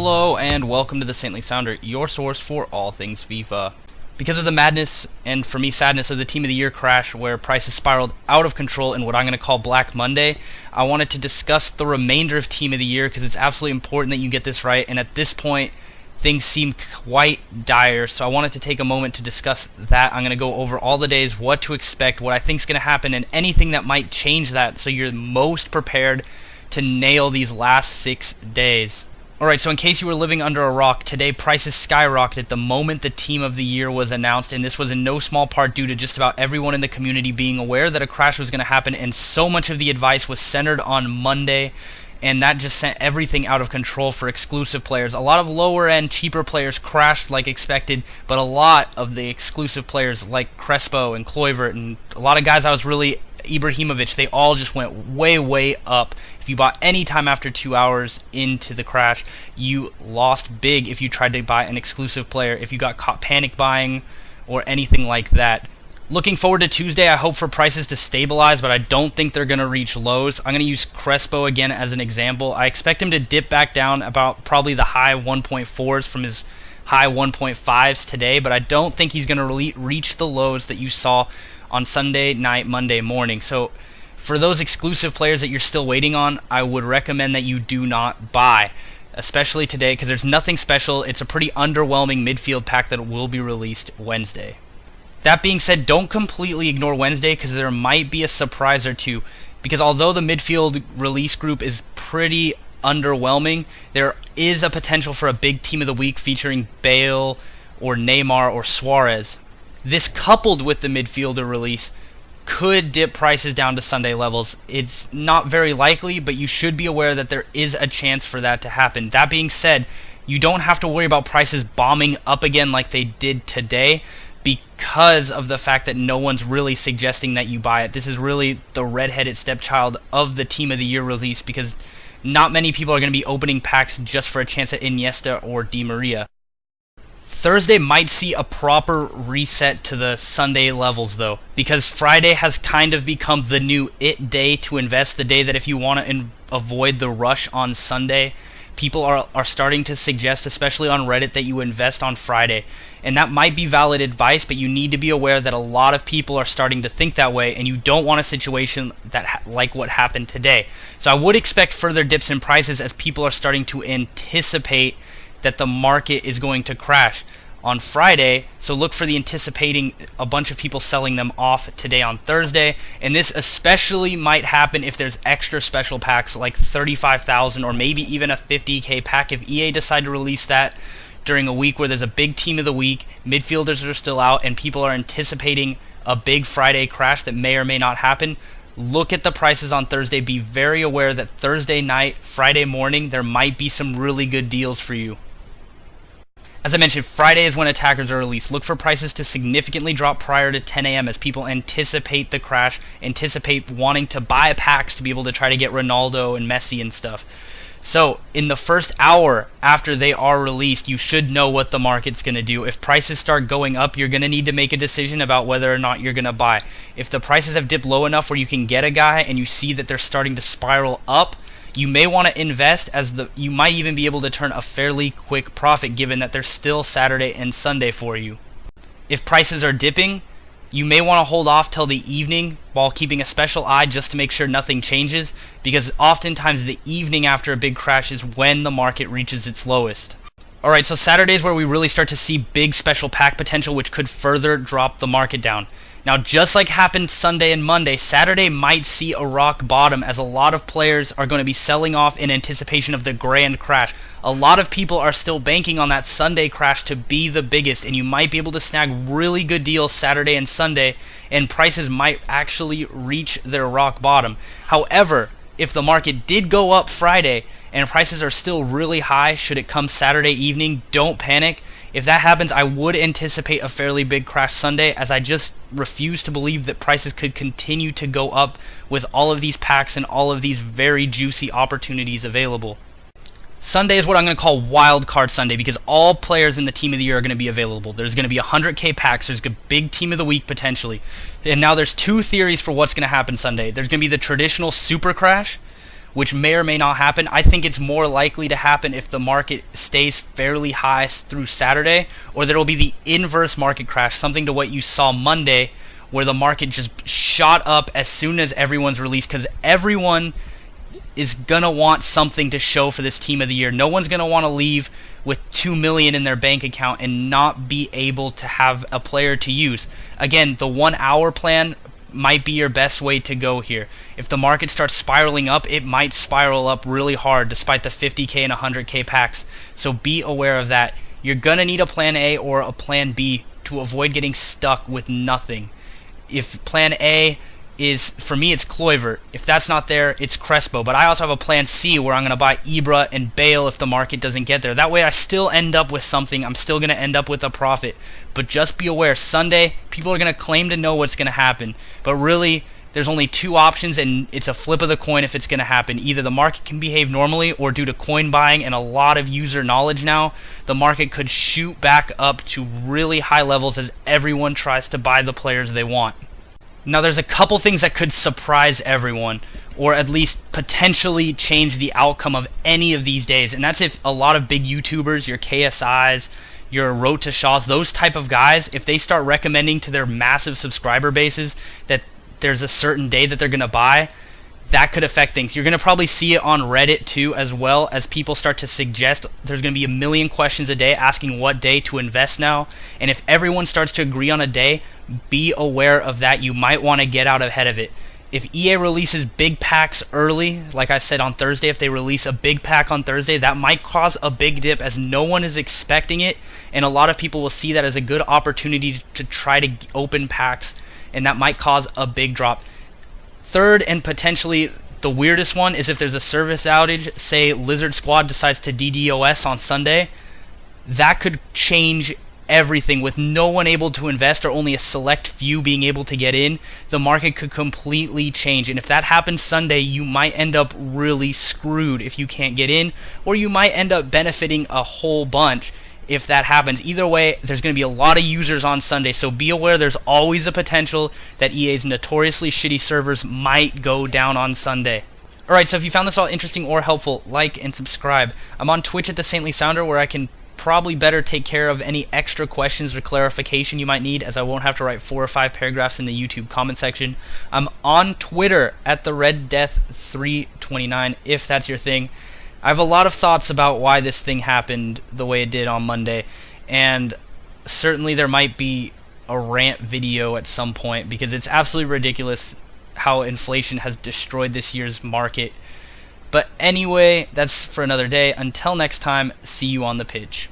Hello and welcome to the Saintly Sounder, your source for all things FIFA. Because of the madness, and for me sadness, of the Team of the Year crash where prices spiraled out of control in what I'm going to call Black Monday, I wanted to discuss the remainder of Team of the Year because it's absolutely important that you get this right, and at this point, things seem quite dire, so I wanted to take a moment to discuss that. I'm going to go over all the days, what to expect, what I think is going to happen, and anything that might change that so you're most prepared to nail these last 6 days. Alright, so in case you were living under a rock, today prices skyrocketed the moment the Team of the Year was announced, and this was in no small part due to just about everyone in the community being aware that a crash was going to happen, and so much of the advice was centered on Monday, and that just sent everything out of control for exclusive players. A lot of lower-end, cheaper players crashed like expected, but a lot of the exclusive players like Crespo and Kluivert and a lot of guys I was really Ibrahimovic, they all just went way up. If you bought any time after 2 hours into the crash, you lost big if you tried to buy an exclusive player, if you got caught panic buying or anything like that. Looking forward to Tuesday, I hope for prices to stabilize, but I don't think they're going to reach lows. I'm going to use Crespo again as an example. I expect him to dip back down about probably the high 1.4s from his high 1.5s today, but I don't think he's going to reach the lows that you saw on Sunday night, Monday morning. So for those exclusive players that you're still waiting on, I would recommend that you do not buy, especially today, because there's nothing special. It's a pretty underwhelming midfield pack that will be released Wednesday. That being said, don't completely ignore Wednesday because there might be a surprise or two, because although the midfield release group is pretty underwhelming, there is a potential for a big Team of the Week featuring Bale or Neymar or Suarez. This, coupled with the midfielder release, could dip prices down to Sunday levels. It's not very likely, but you should be aware that there is a chance for that to happen. That being said, you don't have to worry about prices bombing up again like they did today because of the fact that no one's really suggesting that you buy it. This is really the redheaded stepchild of the Team of the Year release because not many people are going to be opening packs just for a chance at Iniesta or Di Maria. Thursday might see a proper reset to the Sunday levels though, because Friday has kind of become the new it day to invest, the day that if you want to avoid the rush on Sunday, people are starting to suggest, especially on Reddit, that you invest on Friday. And that might be valid advice, but you need to be aware that a lot of people are starting to think that way, and you don't want a situation that like what happened today. So I would expect further dips in prices as people are starting to anticipate that the market is going to crash on Friday, so look for the anticipating a bunch of people selling them off today on Thursday, and this especially might happen if there's extra special packs like 35,000 or maybe even a 50k pack. If EA decide to release that during a week where there's a big Team of the Week, midfielders are still out, and people are anticipating a big Friday crash that may or may not happen, look at the prices on Thursday. Be very aware that Thursday night, Friday morning, there might be some really good deals for you. As I mentioned, Friday is when attackers are released. Look for prices to significantly drop prior to 10 a.m. as people anticipate the crash, anticipate wanting to buy packs to be able to try to get Ronaldo and Messi and stuff. So, in the first hour after they are released, you should know what the market's going to do. If prices start going up, you're going to need to make a decision about whether or not you're going to buy. If the prices have dipped low enough where you can get a guy and you see that they're starting to spiral up, you may want to invest, as you might even be able to turn a fairly quick profit given that there's still Saturday and Sunday for you. If prices are dipping, you may want to hold off till the evening while keeping a special eye just to make sure nothing changes, because oftentimes the evening after a big crash is when the market reaches its lowest. Alright, so Saturday is where we really start to see big special pack potential, which could further drop the market down. Now, just like happened Sunday and Monday, Saturday might see a rock bottom as a lot of players are going to be selling off in anticipation of the grand crash. A lot of people are still banking on that Sunday crash to be the biggest, and you might be able to snag really good deals Saturday and Sunday, and prices might actually reach their rock bottom. However, if the market did go up Friday and prices are still really high should it come Saturday evening, don't panic. If that happens, I would anticipate a fairly big crash Sunday, as I just refuse to believe that prices could continue to go up with all of these packs and all of these very juicy opportunities available. Sunday is what I'm going to call Wild Card Sunday, because all players in the Team of the Year are going to be available. There's going to be 100k packs. There's a big Team of the Week potentially. And now there's two theories for what's going to happen Sunday. There's going to be the traditional super crash, which may or may not happen. I think it's more likely to happen if the market stays fairly high through Saturday, or there will be the inverse market crash, something to what you saw Monday, where the market just shot up as soon as everyone's released, because everyone is going to want something to show for this team of the year. No one's going to want to leave with $2 million in their bank account and not be able to have a player to use. Again, the 1 hour plan might be your best way to go here. If the market starts spiraling up, it might spiral up really hard despite the 50k and 100k packs. So be aware of that. You're going to need a plan A or a plan B to avoid getting stuck with nothing. If plan A is, for me, it's Kluivert. If that's not there, it's Crespo. But I also have a plan C where I'm going to buy Ibra and Bale if the market doesn't get there. That way I still end up with something. I'm still going to end up with a profit. But just be aware, Sunday, people are going to claim to know what's going to happen. But really, there's only two options, and it's a flip of the coin if it's going to happen. Either the market can behave normally, or due to coin buying and a lot of user knowledge now, the market could shoot back up to really high levels as everyone tries to buy the players they want. Now, there's a couple things that could surprise everyone, or at least potentially change the outcome of any of these days, and that's if a lot of big YouTubers, your KSIs, your Road to Shaws, those type of guys, if they start recommending to their massive subscriber bases that there's a certain day that they're going to buy, that could affect things. You're going to probably see it on Reddit too, as well, as people start to suggest. There's going to be a million questions a day asking what day to invest now, and if everyone starts to agree on a day, be aware of that. You might want to get out ahead of it. If EA releases big packs early, like I said on Thursday, if they release a big pack on Thursday, that might cause a big dip as no one is expecting it, and a lot of people will see that as a good opportunity to try to open packs, and that might cause a big drop. Third, and potentially the weirdest one, is if there's a service outage, say Lizard Squad decides to DDoS on Sunday, that could change everything. With no one able to invest or only a select few being able to get in, the market could completely change. And if that happens Sunday, you might end up really screwed if you can't get in, or you might end up benefiting a whole bunch if that happens. Either way, there's going to be a lot of users on Sunday, so be aware there's always a potential that EA's notoriously shitty servers might go down on Sunday. Alright, so if you found this all interesting or helpful, like and subscribe. I'm on Twitch at the Saintly Sounder, where I can probably better take care of any extra questions or clarification you might need, as I won't have to write 4 or 5 paragraphs in the YouTube comment section. I'm on Twitter at the Red Death 329, if that's your thing. I have a lot of thoughts about why this thing happened the way it did on Monday, and certainly there might be a rant video at some point, because it's absolutely ridiculous how inflation has destroyed this year's market. But anyway, that's for another day. Until next time, see you on the pitch.